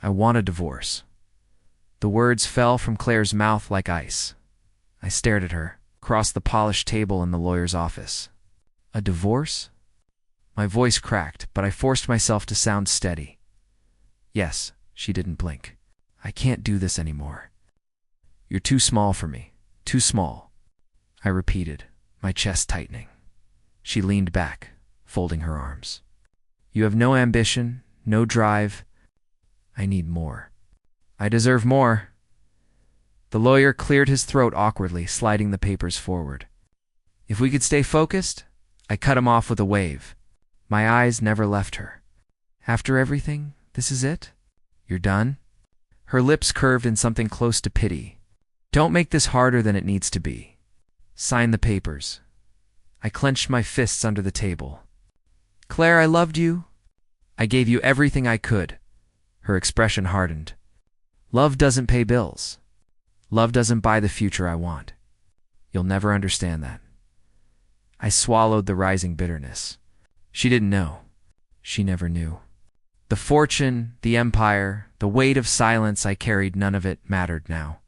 I want a divorce. The words fell from Claire's mouth like ice. I stared at her, across the polished table in the lawyer's office. A divorce? My voice cracked, but I forced myself to sound steady. Yes, she didn't blink. I can't do this anymore. You're too small for me. Too small. I repeated, my chest tightening. She leaned back, folding her arms. You have no ambition, no drive. I need more. I deserve more. The lawyer cleared his throat awkwardly, sliding the papers forward. If we could stay focused, I cut him off with a wave. My eyes never left her. After everything, this is it? You're done? Her lips curved in something close to pity. Don't make this harder than it needs to be. Sign the papers. I clenched my fists under the table. Claire, I loved you. I gave you everything I could. Her expression hardened. Love doesn't pay bills. Love doesn't buy the future I want. You'll never understand that. I swallowed the rising bitterness. She didn't know. She never knew. The fortune, the empire, the weight of silence I carried, none of it mattered now.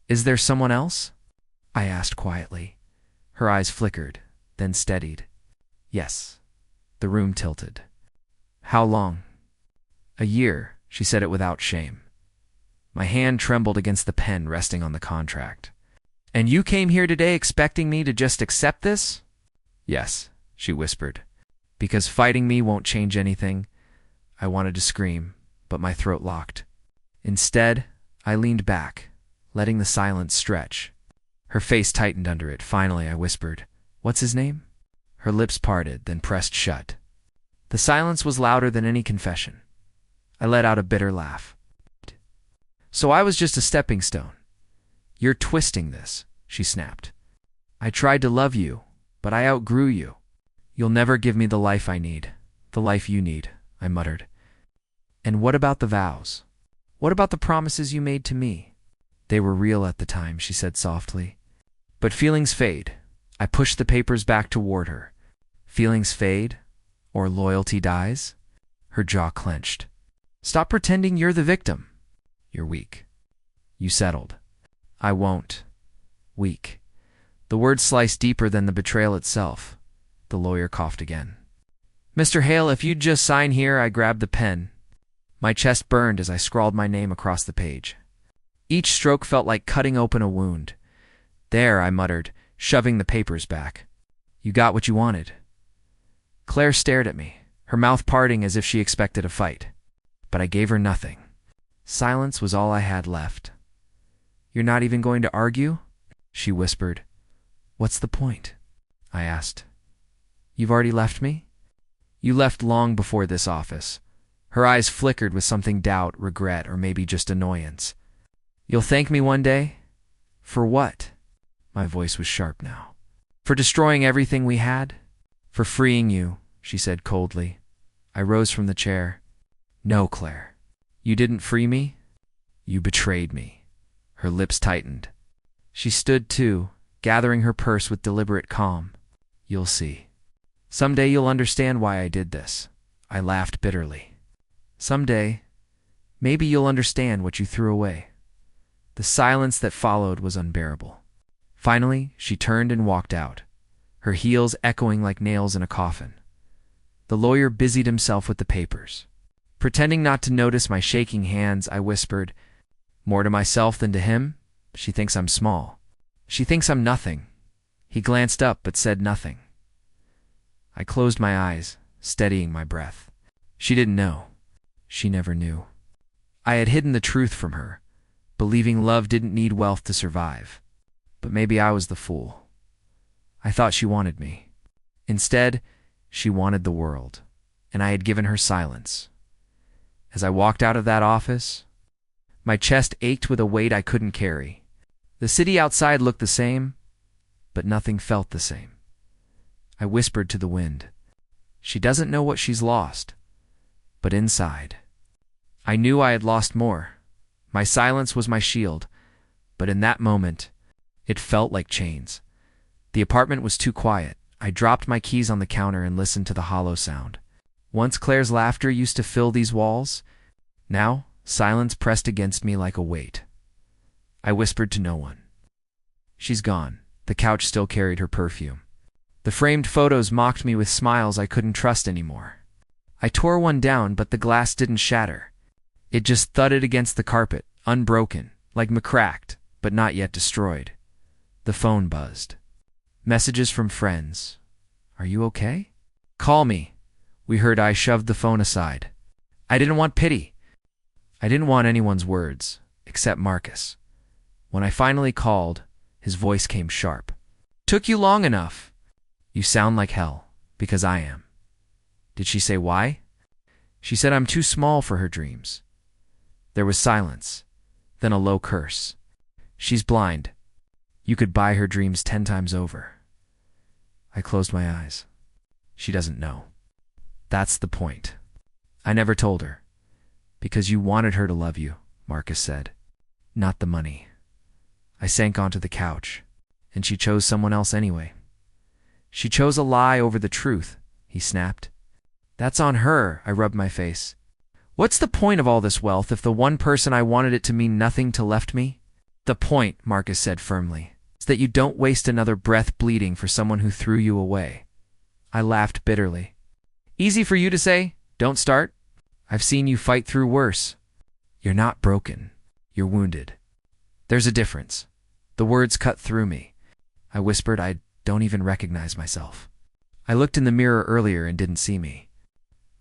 Is there someone else? I asked quietly. Her eyes flickered, then steadied. Yes. The room tilted. How long? A year, she said it without shame. My hand trembled against the pen resting on the contract. And you came here today expecting me to just accept this? Yes, she whispered. Because fighting me won't change anything. I wanted to scream, but my throat locked. Instead, I leaned back, letting the silence stretch. Her face tightened under it. Finally, I whispered, What's his name? Her lips parted, then pressed shut. The silence was louder than any confession. I let out a bitter laugh. So I was just a stepping stone. You're twisting this, she snapped. I tried to love you, but I outgrew you. You'll never give me the life I need, the life you need, I muttered. And what about the vows? What about the promises you made to me? They were real at the time, she said softly. But feelings fade. I pushed the papers back toward her. Feelings fade? Or loyalty dies? Her jaw clenched. Stop pretending you're the victim. You're weak. You settled. I won't. Weak. The word sliced deeper than the betrayal itself. The lawyer coughed again. Mr. Hale, if you'd just sign here, I grabbed the pen. My chest burned as I scrawled my name across the page. Each stroke felt like cutting open a wound. There, I muttered, shoving the papers back. You got what you wanted. Claire stared at me, her mouth parting as if she expected a fight. But I gave her nothing. Silence was all I had left. You're not even going to argue? She whispered. What's the point? I asked. You've already left me? You left long before this office. Her eyes flickered with something doubt, regret, or maybe just annoyance. You'll thank me one day? For what? My voice was sharp now. For destroying everything we had? For freeing you, she said coldly. I rose from the chair. No, Claire. You didn't free me. You betrayed me. Her lips tightened. She stood too, gathering her purse with deliberate calm. You'll see. Someday you'll understand why I did this. I laughed bitterly. Someday, maybe you'll understand what you threw away. The silence that followed was unbearable. Finally, she turned and walked out, her heels echoing like nails in a coffin. The lawyer busied himself with the papers. Pretending not to notice my shaking hands, I whispered, More to myself than to him? She thinks I'm small. She thinks I'm nothing. He glanced up but said nothing. I closed my eyes, steadying my breath. She didn't know. She never knew. I had hidden the truth from her, believing love didn't need wealth to survive. But maybe I was the fool. I thought she wanted me. Instead, she wanted the world, and I had given her silence. As I walked out of that office, my chest ached with a weight I couldn't carry. The city outside looked the same, but nothing felt the same. I whispered to the wind. She doesn't know what she's lost. But inside, I knew I had lost more. My silence was my shield, but in that moment, it felt like chains. The apartment was too quiet. I dropped my keys on the counter and listened to the hollow sound. Once Claire's laughter used to fill these walls. Now, Silence pressed against me like a weight. I whispered to no one. She's gone. The couch still carried her perfume. The framed photos mocked me with smiles I couldn't trust anymore. I tore one down, but the glass didn't shatter. It just thudded against the carpet, unbroken, like cracked, but not yet destroyed. The phone buzzed. Messages from friends. Are you okay? Call me. We heard. I shoved the phone aside. I didn't want pity. I didn't want anyone's words, except Marcus. When I finally called, his voice came sharp. Took you long enough. You sound like hell, because I am. Did she say why? She said I'm too small for her dreams. There was silence, then a low curse. She's blind. You could buy her dreams 10 times over. I closed my eyes. She doesn't know. That's the point. I never told her. Because you wanted her to love you, Marcus said. Not the money. I sank onto the couch, and she chose someone else anyway. She chose a lie over the truth, he snapped. That's on her, I rubbed my face. What's the point of all this wealth if the one person I wanted it to mean nothing to left me? The point, Marcus said firmly, is that you don't waste another breath bleeding for someone who threw you away. I laughed bitterly. Easy for you to say, don't start. I've seen you fight through worse. You're not broken. You're wounded. There's a difference. The words cut through me. I whispered I don't even recognize myself. I looked in the mirror earlier and didn't see me.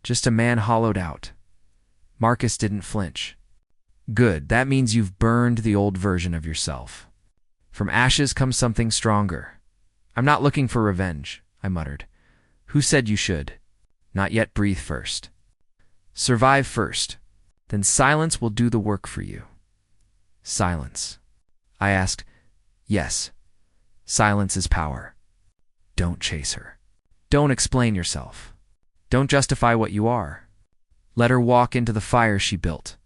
Just a man hollowed out. Marcus didn't flinch. Good, that means you've burned the old version of yourself. From ashes comes something stronger. I'm not looking for revenge, I muttered. Who said you should? Not yet. Breathe first. Survive first. Then silence will do the work for you. Silence. I asked. Yes. Silence is power. Don't chase her. Don't explain yourself. Don't justify what you are. Let her walk into the fire she built.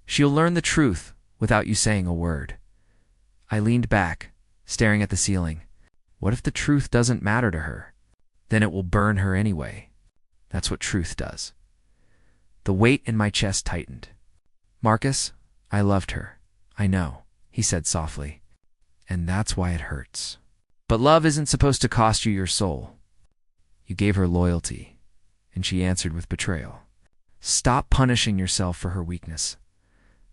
She'll learn the truth without you saying a word. I leaned back, staring at the ceiling. What if the truth doesn't matter to her? Then it will burn her anyway. That's what truth does. The weight in my chest tightened. Marcus, I loved her. I know, he said softly. And that's why it hurts. But love isn't supposed to cost you your soul. You gave her loyalty, and she answered with betrayal. Stop punishing yourself for her weakness.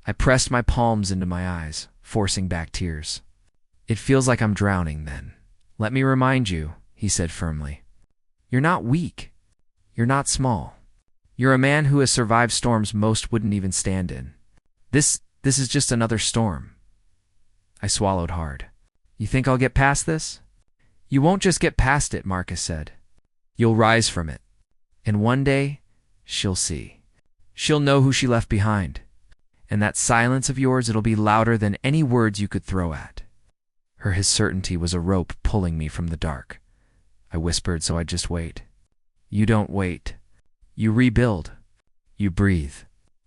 I pressed my palms into my eyes, forcing back tears. It feels like I'm drowning then. Let me remind you, he said firmly. You're not weak. You're not small. You're a man who has survived storms most wouldn't even stand in. This is just another storm. I swallowed hard. You think I'll get past this? You won't just get past it, Marcus said. You'll rise from it. And one day, she'll see. She'll know who she left behind. And that silence of yours, it'll be louder than any words you could throw at. His certainty was a rope pulling me from the dark. I whispered so I'd just wait. You don't wait. You rebuild. You breathe.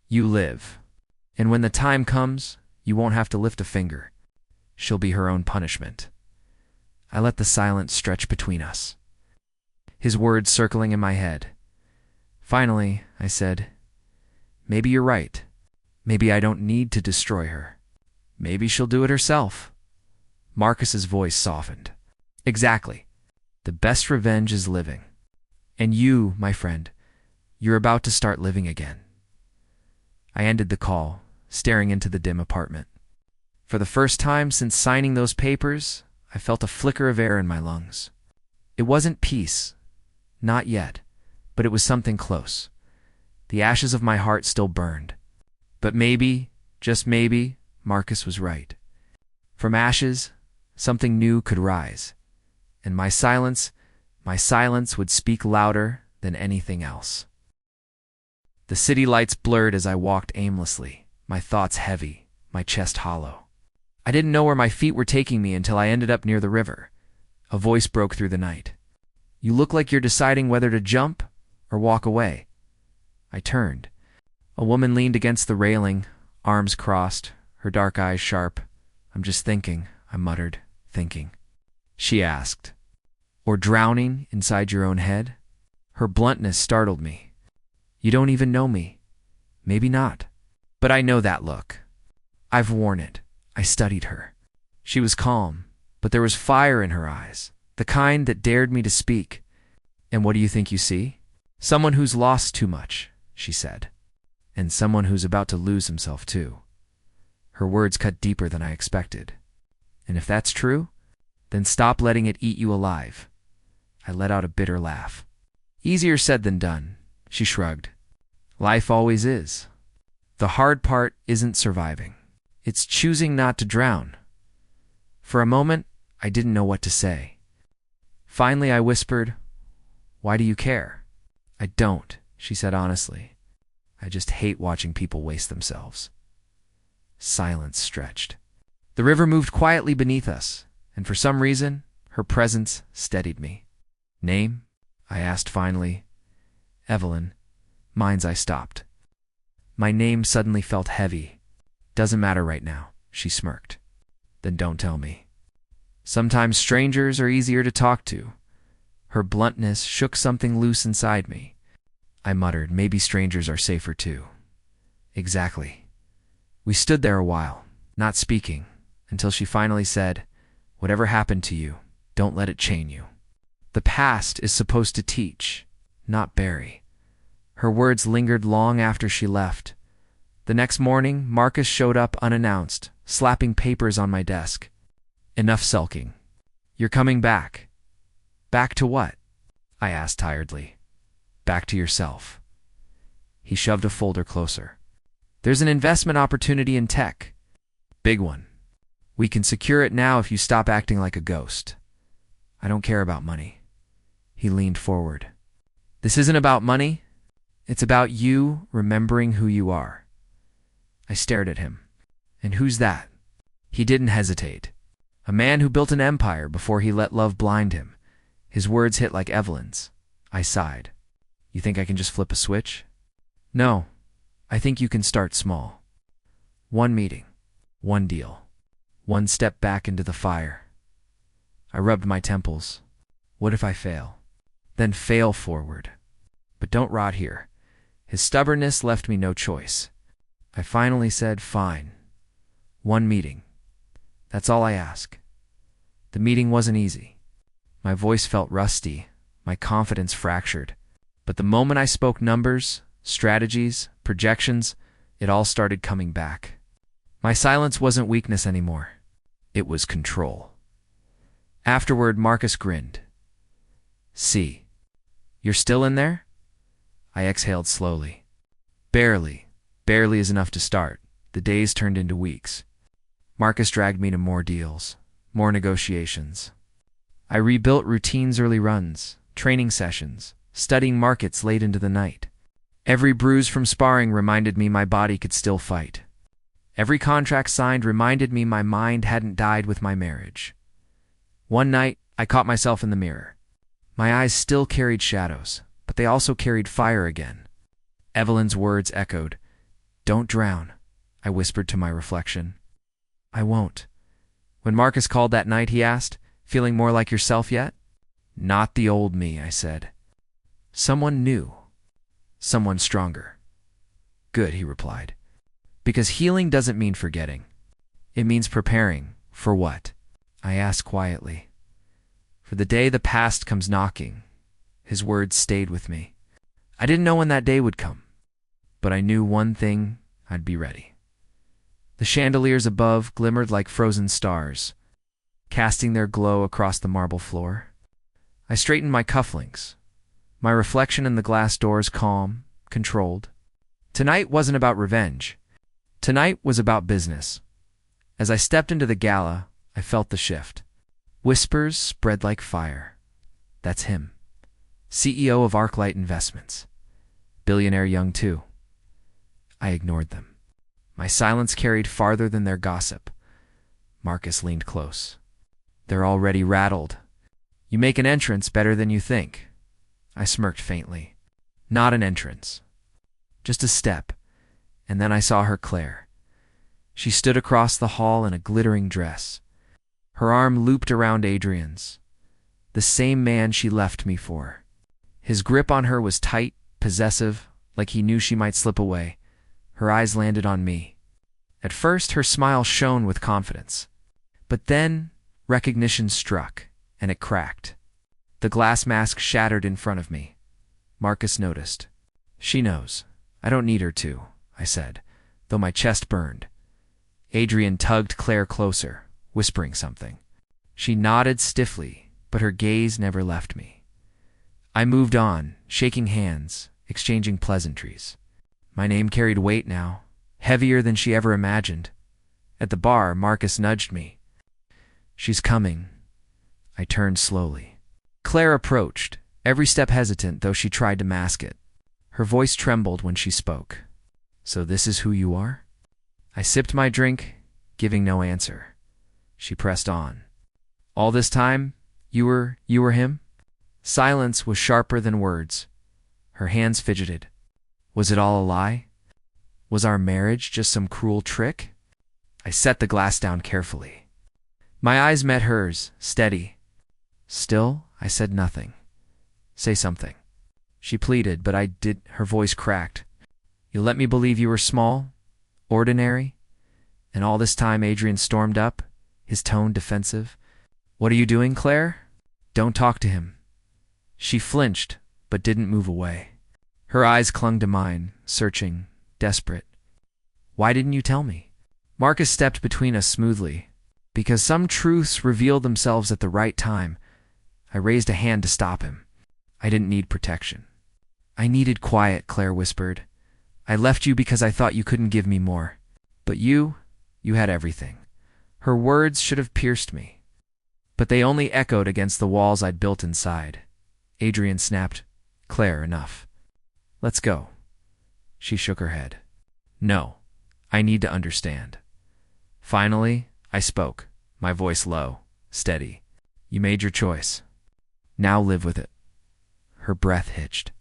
You live. And when the time comes, you won't have to lift a finger. She'll be her own punishment. I let the silence stretch between us. His words circling in my head. Finally, I said, maybe you're right. Maybe I don't need to destroy her. Maybe she'll do it herself. Marcus's voice softened. Exactly. The best revenge is living. And you, my friend, you're about to start living again. I ended the call, staring into the dim apartment. For the first time since signing those papers, I felt a flicker of air in my lungs. It wasn't peace. Not yet. But it was something close. The ashes of my heart still burned. But maybe, just maybe, Marcus was right. From ashes, something new could rise. And my silence would speak louder than anything else. The city lights blurred as I walked aimlessly, my thoughts heavy, my chest hollow. I didn't know where my feet were taking me until I ended up near the river. A voice broke through the night. You look like you're deciding whether to jump or walk away. I turned. A woman leaned against the railing, arms crossed, her dark eyes sharp. I'm just thinking, I muttered, thinking. She asked, or drowning inside your own head? Her bluntness startled me. You don't even know me. Maybe not. But I know that look. I've worn it. I studied her. She was calm, but there was fire in her eyes, the kind that dared me to speak. And what do you think you see? Someone who's lost too much, she said. And someone who's about to lose himself too. Her words cut deeper than I expected. And if that's true, then stop letting it eat you alive. I let out a bitter laugh. Easier said than done, she shrugged. Life always is. The hard part isn't surviving. It's choosing not to drown. For a moment, I didn't know what to say. Finally, I whispered, "Why do you care?" "I don't," she said honestly. "I just hate watching people waste themselves." Silence stretched. The river moved quietly beneath us, and for some reason, her presence steadied me. "Name?" I asked finally. "Evelyn." Mine's. I stopped. My name suddenly felt heavy. "Doesn't matter right now," she smirked. "Then don't tell me." Sometimes strangers are easier to talk to. Her bluntness shook something loose inside me. I muttered, "Maybe strangers are safer too." Exactly. We stood there a while, not speaking, until she finally said, "Whatever happened to you, don't let it chain you. The past is supposed to teach, not bury." Her words lingered long after she left. The next morning, Marcus showed up unannounced, slapping papers on my desk. "Enough sulking. You're coming back." "Back to what?" I asked tiredly. "Back to yourself." He shoved a folder closer. "There's an investment opportunity in tech. Big one. We can secure it now if you stop acting like a ghost. I don't care about money." He leaned forward. "This isn't about money. It's about you remembering who you are." I stared at him. "And who's that?" He didn't hesitate. "A man who built an empire before he let love blind him." His words hit like Evelyn's. I sighed. "You think I can just flip a switch?" "No. I think you can start small. One meeting. One deal. One step back into the fire." I rubbed my temples. "What if I fail?" "Then fail forward. But don't rot here." His stubbornness left me no choice. I finally said, "Fine. One meeting. That's all I ask." The meeting wasn't easy. My voice felt rusty, my confidence fractured. But the moment I spoke numbers, strategies, projections, it all started coming back. My silence wasn't weakness anymore. It was control. Afterward, Marcus grinned. "See, you're still in there?" I exhaled slowly. Barely. Barely is enough to start. The days turned into weeks. Marcus dragged me to more deals, more negotiations. I rebuilt routines, early runs, training sessions, studying markets late into the night. Every bruise from sparring reminded me my body could still fight. Every contract signed reminded me my mind hadn't died with my marriage. One night, I caught myself in the mirror. My eyes still carried shadows, but they also carried fire again. Evelyn's words echoed. "Don't drown," I whispered to my reflection. "I won't." When Marcus called that night, he asked, "Feeling more like yourself yet?" "Not the old me," I said. "Someone new. Someone stronger." "Good," he replied. "Because healing doesn't mean forgetting. It means preparing. For what?" I asked quietly. "For the day the past comes knocking." His words stayed with me. I didn't know when that day would come, but I knew one thing: I'd be ready. The chandeliers above glimmered like frozen stars, casting their glow across the marble floor. I straightened my cufflinks, my reflection in the glass doors calm, controlled. Tonight wasn't about revenge. Tonight was about business. As I stepped into the gala, I felt the shift. Whispers spread like fire. "That's him. CEO of ArcLight Investments. Billionaire young too." I ignored them. My silence carried farther than their gossip. Marcus leaned close. "They're already rattled. You make an entrance better than you think." I smirked faintly. "Not an entrance. Just a step." And then I saw her, Claire. She stood across the hall in a glittering dress. Her arm looped around Adrian's, the same man she left me for. His grip on her was tight, possessive, like he knew she might slip away. Her eyes landed on me. At first, her smile shone with confidence. But then, recognition struck, and it cracked. The glass mask shattered in front of me. Marcus noticed. "She knows. I don't need her to," I said, though my chest burned. Adrian tugged Claire closer, whispering something. She nodded stiffly, but her gaze never left me. I moved on, shaking hands, exchanging pleasantries. My name carried weight now, heavier than she ever imagined. At the bar, Marcus nudged me. "She's coming." I turned slowly. Claire approached, every step hesitant, though she tried to mask it. Her voice trembled when she spoke. "So this is who you are?" I sipped my drink, giving no answer. She pressed on. "All this time, you were him?" Silence was sharper than words. Her hands fidgeted. Was it all a lie? Was our marriage just some cruel trick? I set the glass down carefully. My eyes met hers, steady. Still, I said nothing. "Say something." She pleaded, but I did. Her voice cracked. "You let me believe you were small, ordinary?" And all this time Adrian stormed up, his tone defensive. "What are you doing, Claire? Don't talk to him." She flinched, but didn't move away. Her eyes clung to mine, searching, desperate. "Why didn't you tell me?" Marcus stepped between us smoothly. "Because some truths reveal themselves at the right time." I raised a hand to stop him. I didn't need protection. "I needed quiet," Claire whispered. "I left you because I thought you couldn't give me more. But you had everything." Her words should have pierced me, but they only echoed against the walls I'd built inside. Adrian snapped, "Claire, enough. Let's go." She shook her head. "No, I need to understand." Finally, I spoke, my voice low, steady. "You made your choice. Now live with it." Her breath hitched.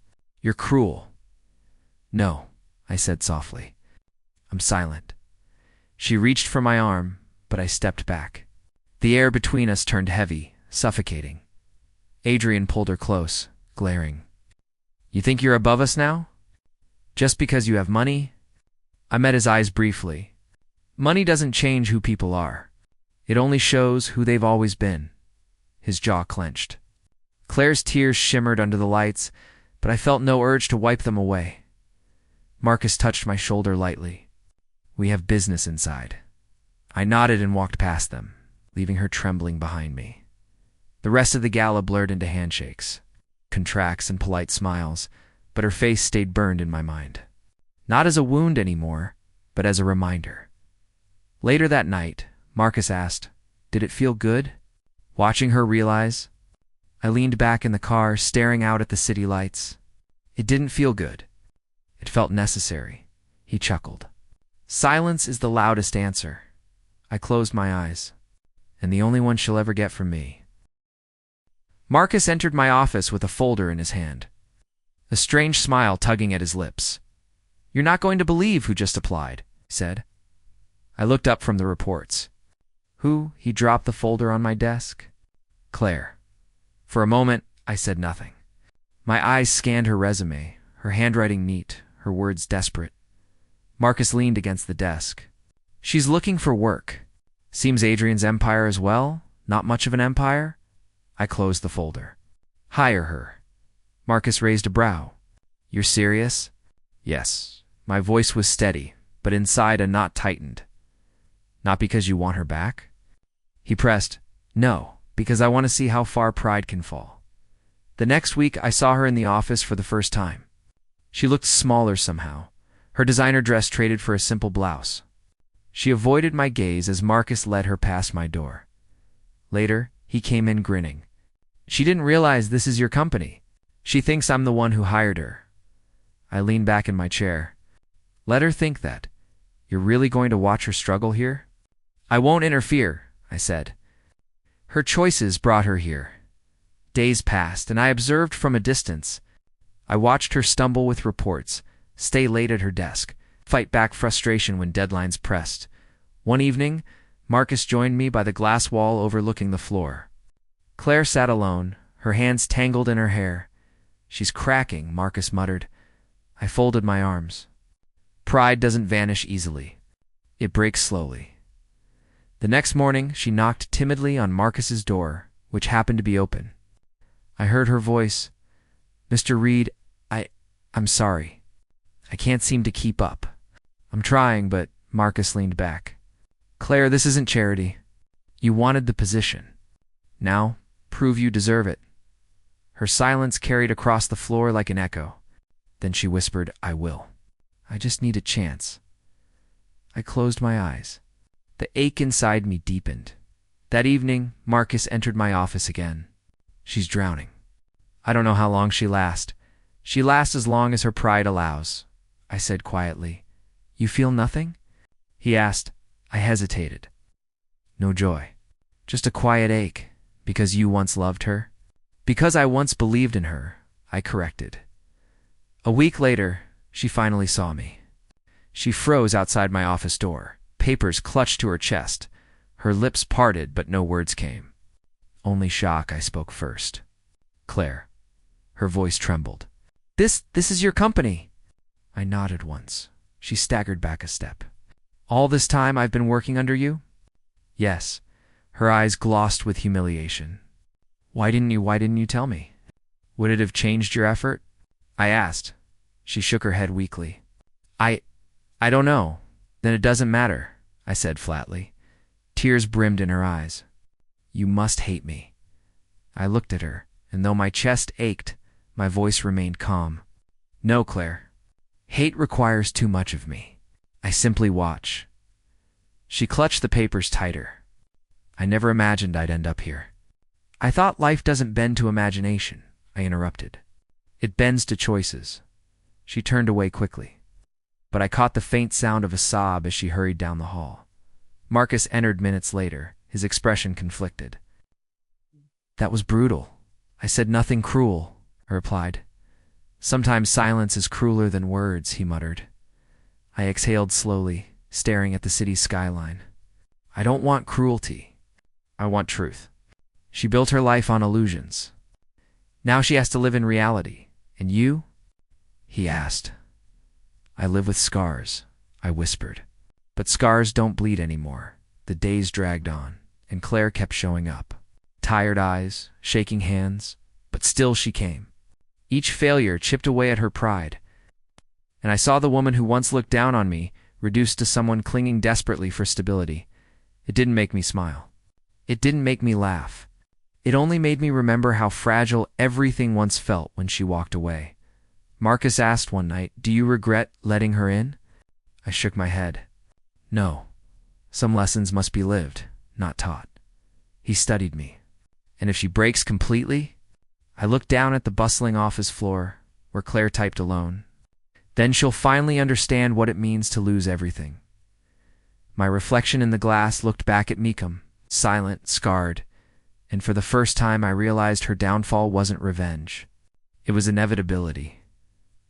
"You're cruel." "No," I said softly. "I'm silent." She reached for my arm, but I stepped back. The air between us turned heavy, suffocating. Adrian pulled her close, glaring. "You think you're above us now? Just because you have money?" I met his eyes briefly. "Money doesn't change who people are. It only shows who they've always been." His jaw clenched. Claire's tears shimmered under the lights, but I felt no urge to wipe them away. Marcus touched my shoulder lightly. "We have business inside." I nodded and walked past them, leaving her trembling behind me. The rest of the gala blurred into handshakes, contracts, and polite smiles, but her face stayed burned in my mind. Not as a wound anymore, but as a reminder. Later that night, Marcus asked, "Did it feel good?" Watching her realize, I leaned back in the car, staring out at the city lights. "It didn't feel good. It felt necessary." He chuckled. "Silence is the loudest answer." I closed my eyes. "And the only one she'll ever get from me." Marcus entered my office with a folder in his hand, a strange smile tugging at his lips. "You're not going to believe who just applied," he said. I looked up from the reports. "Who?" He dropped the folder on my desk. "Claire." For a moment, I said nothing. My eyes scanned her resume, her handwriting neat, her words desperate. Marcus leaned against the desk. "She's looking for work. Seems Adrian's empire as well. Not much of an empire." I closed the folder. "Hire her." Marcus raised a brow. "You're serious?" "Yes." My voice was steady, but inside a knot tightened. "Not because you want her back?" He pressed, "No, because I want to see how far pride can fall." The next week, I saw her in the office for the first time. She looked smaller somehow, her designer dress traded for a simple blouse. She avoided my gaze as Marcus led her past my door. Later, he came in grinning. "She didn't realize this is your company. She thinks I'm the one who hired her." I leaned back in my chair. "Let her think that. You're really going to watch her struggle here?" "I won't interfere," I said. Her choices brought her here. Days passed, and I observed from a distance. I watched her stumble with reports, stay late at her desk, fight back frustration when deadlines pressed. One evening, Marcus joined me by the glass wall overlooking the floor. Claire sat alone, her hands tangled in her hair. "She's cracking," Marcus muttered. I folded my arms. Pride doesn't vanish easily. It breaks slowly. The next morning, she knocked timidly on Marcus's door, which happened to be open. I heard her voice. "Mr. Reed, I'm sorry. I can't seem to keep up." "I'm trying, but—" Marcus leaned back. "Claire, this isn't charity. You wanted the position. Now, prove you deserve it." Her silence carried across the floor like an echo. Then she whispered, "I will. I just need a chance." I closed my eyes. The ache inside me deepened. That evening, Marcus entered my office again. "She's drowning. I don't know how long she lasts. She lasts as long as her pride allows," I said quietly. "You feel nothing?" he asked. I hesitated. "No joy. Just a quiet ache. Because you once loved her?" "Because I once believed in her," I corrected. A week later, she finally saw me. She froze outside my office door, papers clutched to her chest. Her lips parted, but no words came. Only shock. I spoke first. "Claire." Her voice trembled. This is your company." I nodded once. She staggered back a step. "All this time I've been working under you?" "Yes." Her eyes glossed with humiliation. Why didn't you tell me? Would it have changed your effort?" I asked. She shook her head weakly. I don't know." "Then it doesn't matter," I said flatly. Tears brimmed in her eyes. "You must hate me." I looked at her, and though my chest ached, my voice remained calm. "No, Claire. Hate requires too much of me. I simply watch." She clutched the papers tighter. "I never imagined I'd end up here." "I thought life doesn't bend to imagination," I interrupted. "It bends to choices." She turned away quickly. But I caught the faint sound of a sob as she hurried down the hall. Marcus entered minutes later, his expression conflicted. "That was brutal." "I said nothing cruel," I replied. "Sometimes silence is crueler than words," he muttered. I exhaled slowly, staring at the city's skyline. "I don't want cruelty. I want truth." She built her life on illusions. Now she has to live in reality. "And you?" he asked. "I live with scars," I whispered. But scars don't bleed anymore. The days dragged on, and Claire kept showing up. Tired eyes, shaking hands, but still she came. Each failure chipped away at her pride. And I saw the woman who once looked down on me reduced to someone clinging desperately for stability. It didn't make me smile. It didn't make me laugh. It only made me remember how fragile everything once felt when she walked away. Marcus asked one night, "Do you regret letting her in?" I shook my head. "No. Some lessons must be lived, not taught." He studied me. "And if she breaks completely?" I looked down at the bustling office floor, where Claire typed alone. "Then she'll finally understand what it means to lose everything." My reflection in the glass looked back at Meekum, silent, scarred, and for the first time I realized her downfall wasn't revenge. It was inevitability.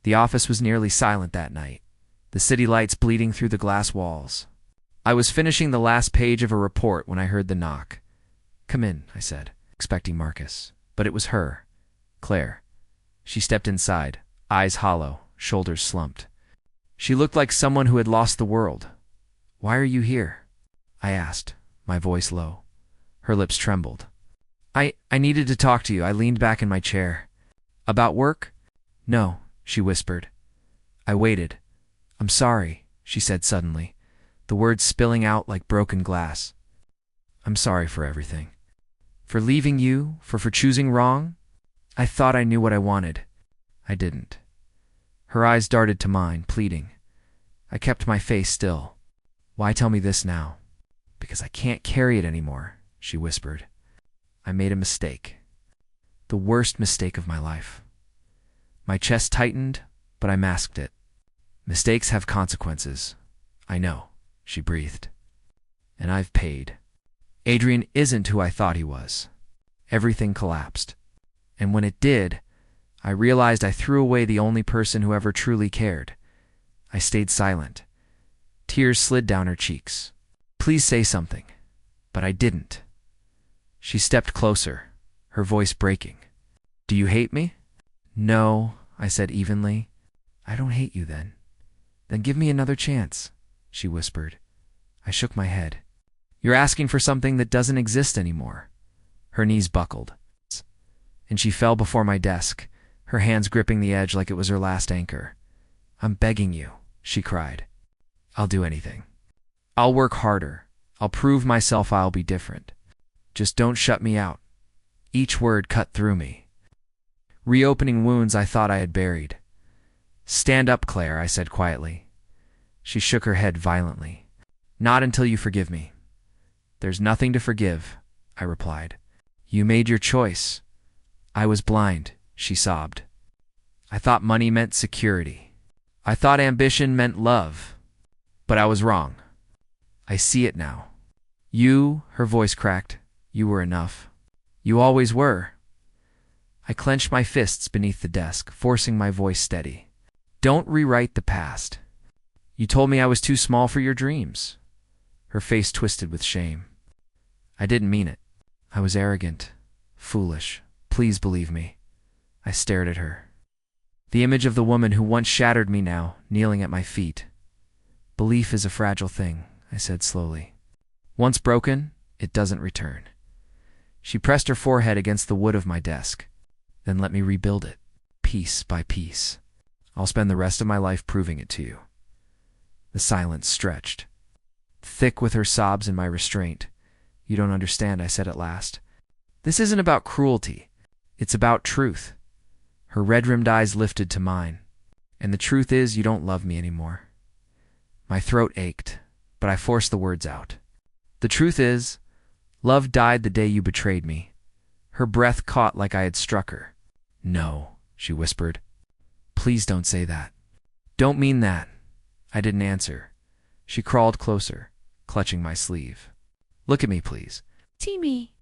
The office was nearly silent that night, the city lights bleeding through the glass walls. I was finishing the last page of a report when I heard the knock. "Come in," I said, expecting Marcus. But it was her, Claire. She stepped inside, eyes hollow, shoulders slumped. She looked like someone who had lost the world. "Why are you here?" I asked, my voice low. Her lips trembled. I needed to talk to you." I leaned back in my chair. "About work?" "No," she whispered. I waited. "I'm sorry," she said suddenly, the words spilling out like broken glass. "I'm sorry for everything. For leaving you, for choosing wrong. I thought I knew what I wanted. I didn't." Her eyes darted to mine, pleading. I kept my face still. "Why tell me this now?" "Because I can't carry it anymore," she whispered. "I made a mistake. The worst mistake of my life." My chest tightened, but I masked it. "Mistakes have consequences. I know," she breathed. "And I've paid. Adrian isn't who I thought he was." Everything collapsed. And when it did, I realized I threw away the only person who ever truly cared. I stayed silent. Tears slid down her cheeks. "Please say something." But I didn't. She stepped closer, her voice breaking. "Do you hate me?" "No," I said evenly. "I don't hate you then. Then give me another chance, she whispered. I shook my head. You're asking for something that doesn't exist anymore. Her knees buckled, and she fell before my desk, her hands gripping the edge like it was her last anchor. I'm begging you, she cried. I'll do anything. I'll work harder. I'll prove myself I'll be different. Just don't shut me out. Each word cut through me, reopening wounds I thought I had buried. Stand up, Claire, I said quietly. She shook her head violently. Not until you forgive me. There's nothing to forgive, I replied. You made your choice. I was blind, she sobbed. I thought money meant security. I thought ambition meant love. But I was wrong. I see it now. You, her voice cracked, you were enough. You always were. I clenched my fists beneath the desk, forcing my voice steady. Don't rewrite the past. You told me I was too small for your dreams. Her face twisted with shame. I didn't mean it. I was arrogant, foolish. Please believe me. I stared at her. The image of the woman who once shattered me now, kneeling at my feet. Belief is a fragile thing, I said slowly. Once broken, it doesn't return. She pressed her forehead against the wood of my desk. Then let me rebuild it, piece by piece. I'll spend the rest of my life proving it to you. The silence stretched, thick with her sobs and my restraint. You don't understand, I said at last. This isn't about cruelty. It's about truth. Her red-rimmed eyes lifted to mine. And the truth is, you don't love me anymore. My throat ached, but I forced the words out. The truth is, love died the day you betrayed me. Her breath caught like I had struck her. No, she whispered. Please don't say that. Don't mean that. I didn't answer. She crawled closer, clutching my sleeve. Look at me, please. See me.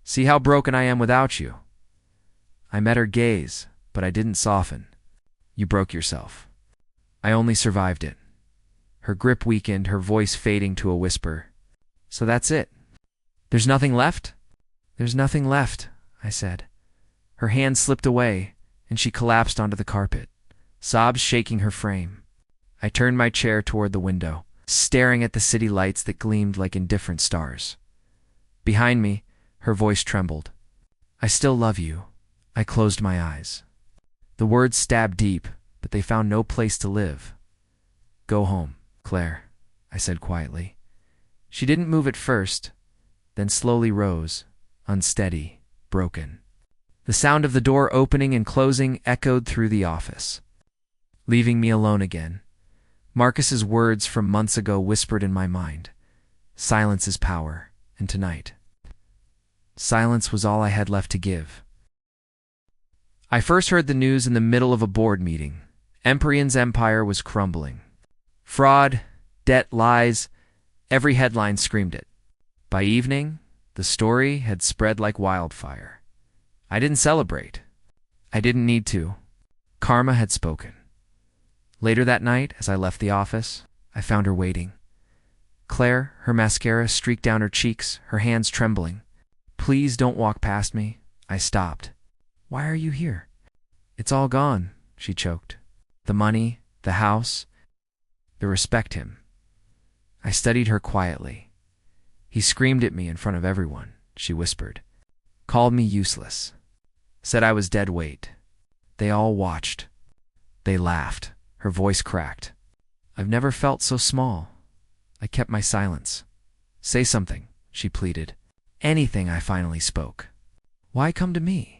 See how broken I am without you. I met her gaze, but I didn't soften. You broke yourself. I only survived it. Her grip weakened, her voice fading to a whisper. So that's it. There's nothing left? There's nothing left, I said. Her hand slipped away, and she collapsed onto the carpet, sobs shaking her frame. I turned my chair toward the window, staring at the city lights that gleamed like indifferent stars. Behind me, her voice trembled. I still love you. I closed my eyes. The words stabbed deep, but they found no place to live. Go home, Claire, I said quietly. She didn't move at first, then slowly rose, unsteady, broken. The sound of the door opening and closing echoed through the office, leaving me alone again. Marcus's words from months ago whispered in my mind. Silence is power, and tonight, silence was all I had left to give. I first heard the news in the middle of a board meeting. Empyrean's empire was crumbling. Fraud, debt, lies, every headline screamed it. By evening, the story had spread like wildfire. I didn't celebrate. I didn't need to. Karma had spoken. Later that night, as I left the office, I found her waiting. Claire, her mascara streaked down her cheeks, her hands trembling. Please don't walk past me. I stopped. Why are you here? It's all gone, she choked. The money, the house, the respect him. I studied her quietly. He screamed at me in front of everyone, she whispered. Called me useless. Said I was dead weight. They all watched. They laughed. Her voice cracked. I've never felt so small. I kept my silence. Say something, she pleaded. Anything, I finally spoke. Why come to me?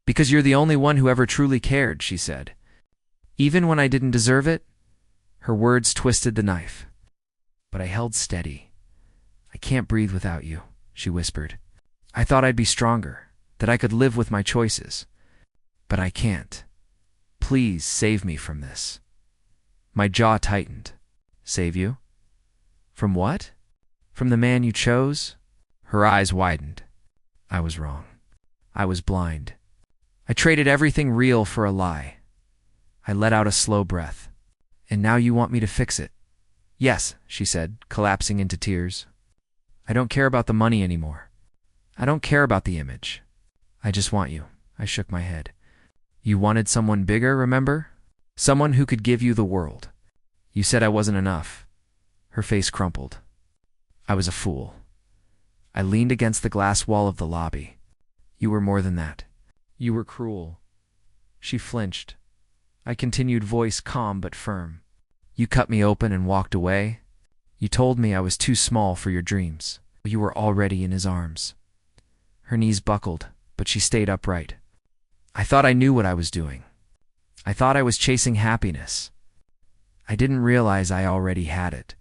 Because you're the only one who ever truly cared, she said. Even when I didn't deserve it? Her words twisted the knife. But I held steady. I can't breathe without you, she whispered. I thought I'd be stronger, that I could live with my choices. But I can't. Please save me from this. My jaw tightened. Save you? From what? From the man you chose? Her eyes widened. I was wrong. I was blind. I traded everything real for a lie. I let out a slow breath. And now you want me to fix it? Yes, she said, collapsing into tears. I don't care about the money anymore. I don't care about the image. I just want you. I shook my head. You wanted someone bigger, remember? Someone who could give you the world. You said I wasn't enough. Her face crumpled. I was a fool. I leaned against the glass wall of the lobby. You were more than that. You were cruel. She flinched. I continued, voice calm but firm. You cut me open and walked away. You told me I was too small for your dreams. You were already in his arms. Her knees buckled, but she stayed upright. I thought I knew what I was doing. I thought I was chasing happiness. I didn't realize I already had it.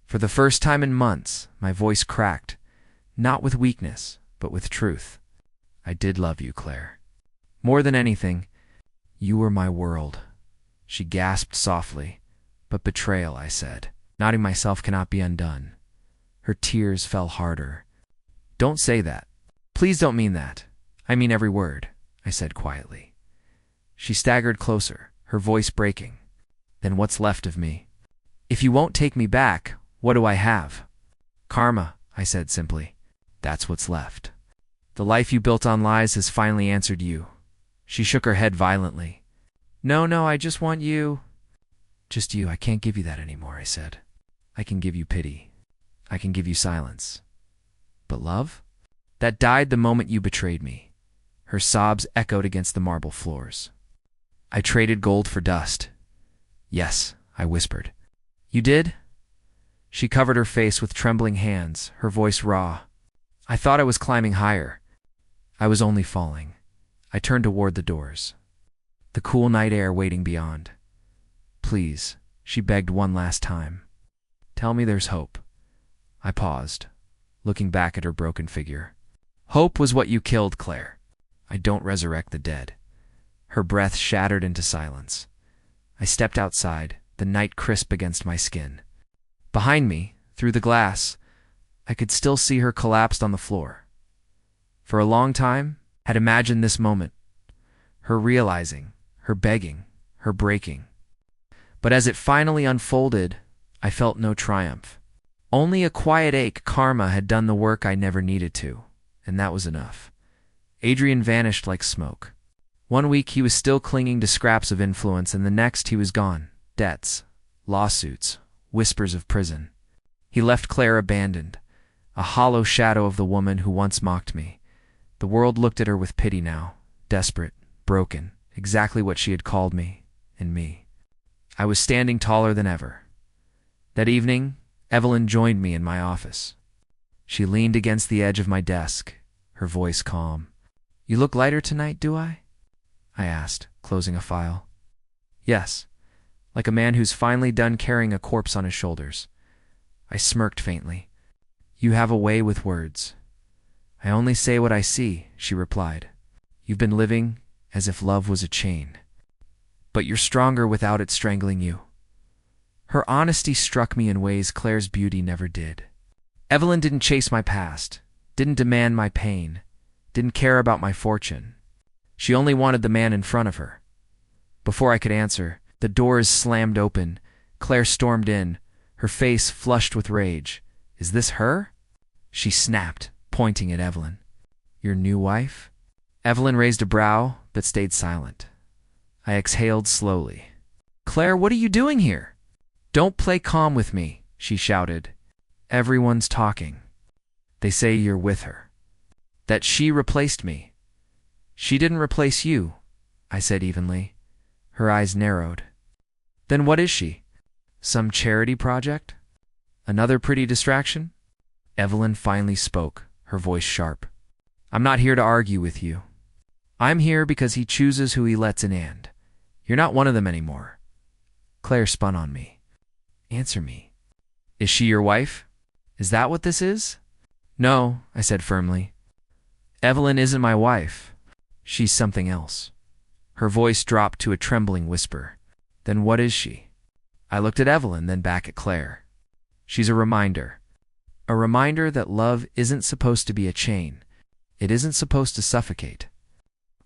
For the first time in months, my voice cracked, not with weakness, but with truth. I did love you, Claire. More than anything, you were my world. She gasped softly. But betrayal, I said. Nodding myself cannot be undone. Her tears fell harder. Don't say that. Please don't mean that. I mean every word, I said quietly. She staggered closer, her voice breaking. Then what's left of me? If you won't take me back, what do I have? Karma, I said simply. That's what's left. The life you built on lies has finally answered you. She shook her head violently. No, I just want you. Just you. I can't give you that anymore, I said. I can give you pity. I can give you silence. But love? That died the moment you betrayed me. Her sobs echoed against the marble floors. I traded gold for dust. Yes, I whispered. You did? She covered her face with trembling hands, her voice raw. I thought I was climbing higher. I was only falling. I turned toward the doors. The cool night air waiting beyond. Please, she begged one last time. Tell me there's hope. I paused, looking back at her broken figure. Hope was what you killed, Claire. I don't resurrect the dead. Her breath shattered into silence. I stepped outside, the night crisp against my skin. Behind me, through the glass, I could still see her collapsed on the floor. For a long time, had imagined this moment. Her realizing, her begging, her breaking. But as it finally unfolded, I felt no triumph. Only a quiet ache. Karma had done the work I never needed to, and that was enough. Adrian vanished like smoke. 1 week he was still clinging to scraps of influence, and the next he was gone. Debts, lawsuits, whispers of prison. He left Claire abandoned, a hollow shadow of the woman who once mocked me. The world looked at her with pity now, desperate, broken, exactly what she had called me, and me. I was standing taller than ever. That evening, Evelyn joined me in my office. She leaned against the edge of my desk, her voice calm. You look lighter tonight, do I asked, closing a file. Yes, like a man who's finally done carrying a corpse on his shoulders. I smirked faintly. You have a way with words. I only say what I see, she replied. You've been living as if love was a chain. But you're stronger without it strangling you. Her honesty struck me in ways Claire's beauty never did. Evelyn didn't chase my past, didn't demand my pain, didn't care about my fortune. She only wanted the man in front of her. Before I could answer, the doors slammed open. Claire stormed in, her face flushed with rage. Is this her? She snapped, pointing at Evelyn. Your new wife? Evelyn raised a brow, but stayed silent. I exhaled slowly. Claire, what are you doing here? Don't play calm with me, she shouted. Everyone's talking. They say you're with her. That she replaced me. She didn't replace you, I said evenly. Her eyes narrowed. Then what is she? Some charity project? Another pretty distraction? Evelyn finally spoke, her voice sharp. I'm not here to argue with you. I'm here because he chooses who he lets in, and you're not one of them anymore. Claire spun on me. Answer me. Is she your wife? Is that what this is? No, I said firmly. Evelyn isn't my wife. She's something else. Her voice dropped to a trembling whisper. Then what is she? I looked at Evelyn, then back at Claire. She's a reminder. A reminder that love isn't supposed to be a chain. It isn't supposed to suffocate.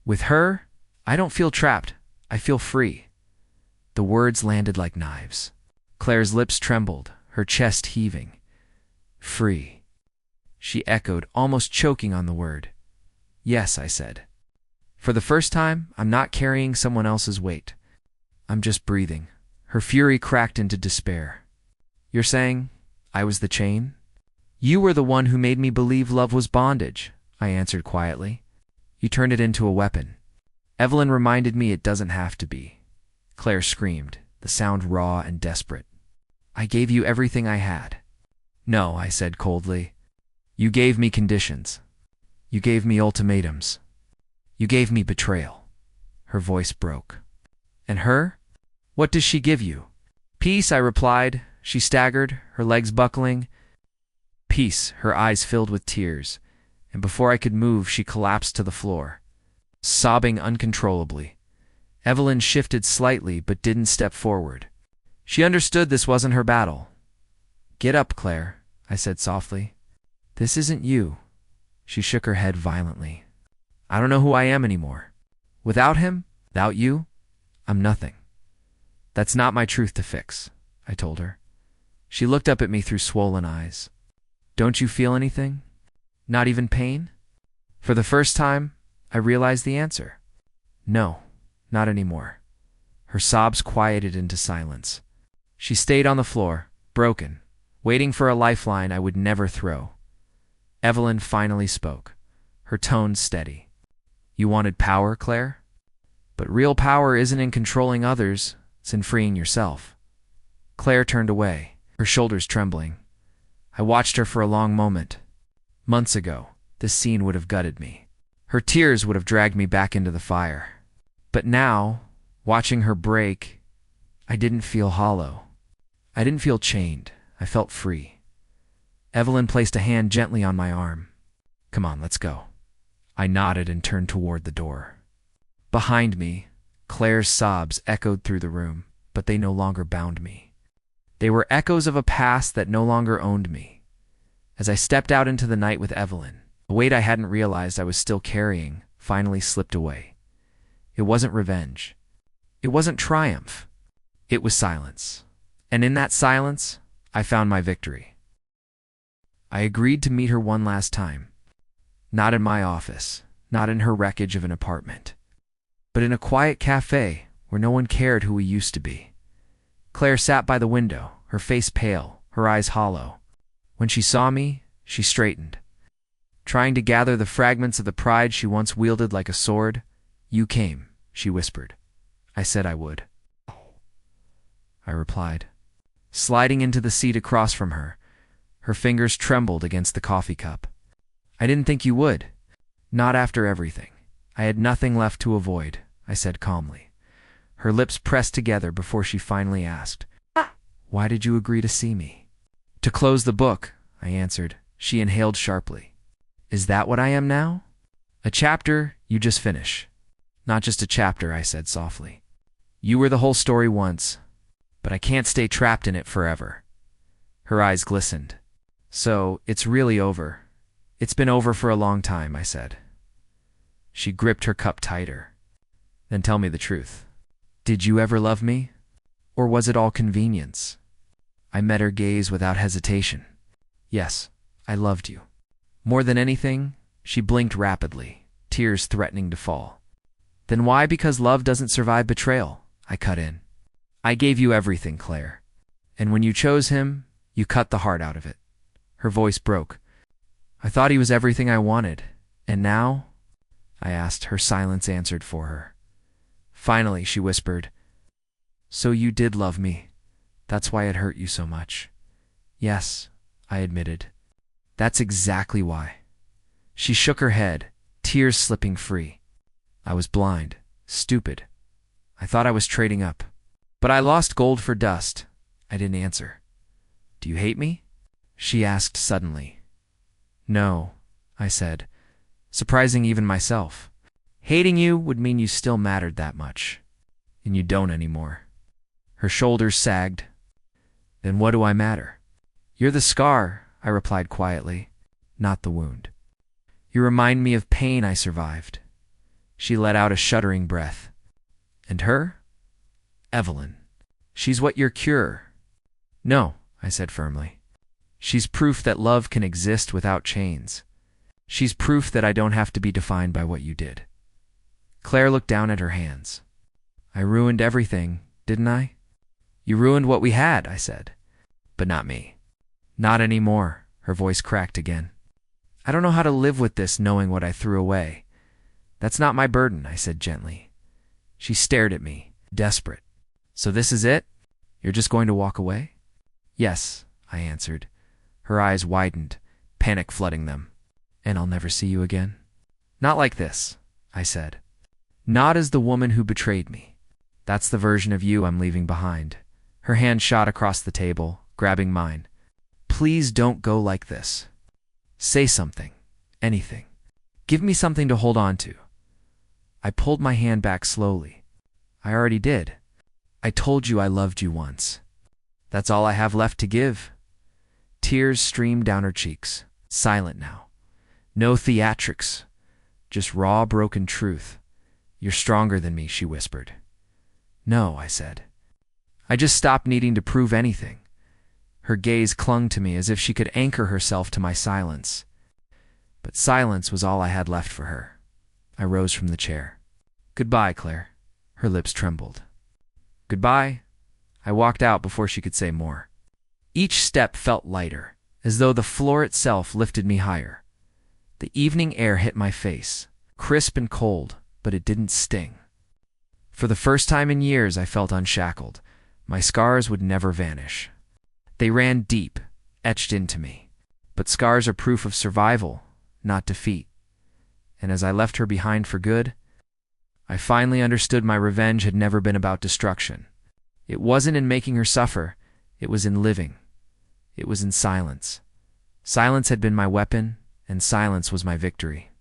With her, I don't feel trapped. I feel free. The words landed like knives. Claire's lips trembled, her chest heaving. Free. She echoed, almost choking on the word. Yes, I said. For the first time, I'm not carrying someone else's weight. I'm just breathing, Her fury cracked into despair. "You're saying I was the chain?" "You were the one who made me believe love was bondage," I answered quietly. "You turned it into a weapon." "Evelyn reminded me it doesn't have to be," Claire screamed, the sound raw and desperate. "I gave you everything I had." "No," I said coldly. "You gave me conditions. You gave me ultimatums. You gave me betrayal." Her voice broke. "And her? What does she give you?" "Peace," I replied. She staggered, her legs buckling. "Peace," her eyes filled with tears, and before I could move, she collapsed to the floor, sobbing uncontrollably. Evelyn shifted slightly but didn't step forward. She understood this wasn't her battle. "Get up, Claire," I said softly. "This isn't you." She shook her head violently. "I don't know who I am anymore. Without him, without you, I'm nothing." "That's not my truth to fix," I told her. She looked up at me through swollen eyes. "Don't you feel anything? Not even pain?" For the first time, I realized the answer. No, not anymore. Her sobs quieted into silence. She stayed on the floor, broken, waiting for a lifeline I would never throw. Evelyn finally spoke, her tone steady. "You wanted power, Claire? But real power isn't in controlling others, it's in freeing yourself." Claire turned away, her shoulders trembling. I watched her for a long moment. Months ago, this scene would have gutted me. Her tears would have dragged me back into the fire. But now, watching her break, I didn't feel hollow. I didn't feel chained. I felt free. Evelyn placed a hand gently on my arm. "Come on, let's go." I nodded and turned toward the door. Behind me, Claire's sobs echoed through the room, but they no longer bound me. They were echoes of a past that no longer owned me. As I stepped out into the night with Evelyn, a weight I hadn't realized I was still carrying finally slipped away. It wasn't revenge. It wasn't triumph. It was silence. And in that silence, I found my victory. I agreed to meet her one last time. Not in my office, not in her wreckage of an apartment, but in a quiet cafe where no one cared who we used to be. Claire sat by the window, her face pale, her eyes hollow. When she saw me, she straightened. Trying to gather the fragments of the pride she once wielded like a sword. "You came," she whispered. "I said I would." I replied. Sliding into the seat across from her, her fingers trembled against the coffee cup. "I didn't think you would. Not after everything. I had nothing left to avoid," I said calmly. Her lips pressed together before she finally asked, "Why did you agree to see me?" "To close the book," I answered. She inhaled sharply. "Is that what I am now?" "A chapter you just finish." "Not just a chapter," I said softly. "You were the whole story once, but I can't stay trapped in it forever." Her eyes glistened. "So, it's really over." "It's been over for a long time," I said. She gripped her cup tighter. "Then tell me the truth. Did you ever love me? Or was it all convenience?" I met her gaze without hesitation. "Yes, I loved you." More than anything, she blinked rapidly, tears threatening to fall. "Then why? Because love doesn't survive betrayal," I cut in. "I gave you everything, Claire. And when you chose him, you cut the heart out of it." Her voice broke. "I thought he was everything I wanted. And now?" I asked. Her silence answered for her. Finally, she whispered, "So you did love me. That's why it hurt you so much." "Yes," I admitted. "That's exactly why." She shook her head, tears slipping free. "I was blind, stupid. I thought I was trading up. But I lost gold for dust." I didn't answer. "Do you hate me?" she asked suddenly. "No," I said, surprising even myself. "Hating you would mean you still mattered that much. And you don't anymore." Her shoulders sagged. "Then what do I matter?" "You're the scar," I replied quietly, "not the wound. You remind me of pain I survived." She let out a shuddering breath. "And her?" "Evelyn. She's what your cure." "No," I said firmly. "She's proof that love can exist without chains. She's proof that I don't have to be defined by what you did." Claire looked down at her hands. "I ruined everything, didn't I?" You ruined what we had, I said. But not me. Not anymore, her voice cracked again. I don't know how to live with this knowing what I threw away. That's not my burden, I said gently. She stared at me, desperate. So this is it? You're just going to walk away? Yes, I answered. Her eyes widened, panic flooding them. And I'll never see you again? Not like this, I said. Not as the woman who betrayed me. That's the version of you I'm leaving behind. Her hand shot across the table, grabbing mine. Please don't go like this. Say something. Anything. Give me something to hold on to. I pulled my hand back slowly. I already did. I told you I loved you once. That's all I have left to give. Tears streamed down her cheeks, silent now. No theatrics, just raw, broken truth. You're stronger than me, she whispered. No, I said. I just stopped needing to prove anything. Her gaze clung to me as if she could anchor herself to my silence. But silence was all I had left for her. I rose from the chair. Goodbye, Claire. Her lips trembled. Goodbye. I walked out before she could say more. Each step felt lighter, as though the floor itself lifted me higher. The evening air hit my face, crisp and cold, but it didn't sting. For the first time in years, I felt unshackled. My scars would never vanish. They ran deep, etched into me. But scars are proof of survival, not defeat. And as I left her behind for good, I finally understood my revenge had never been about destruction. It wasn't in making her suffer, it was in living. It was in silence. Silence had been my weapon, and silence was my victory.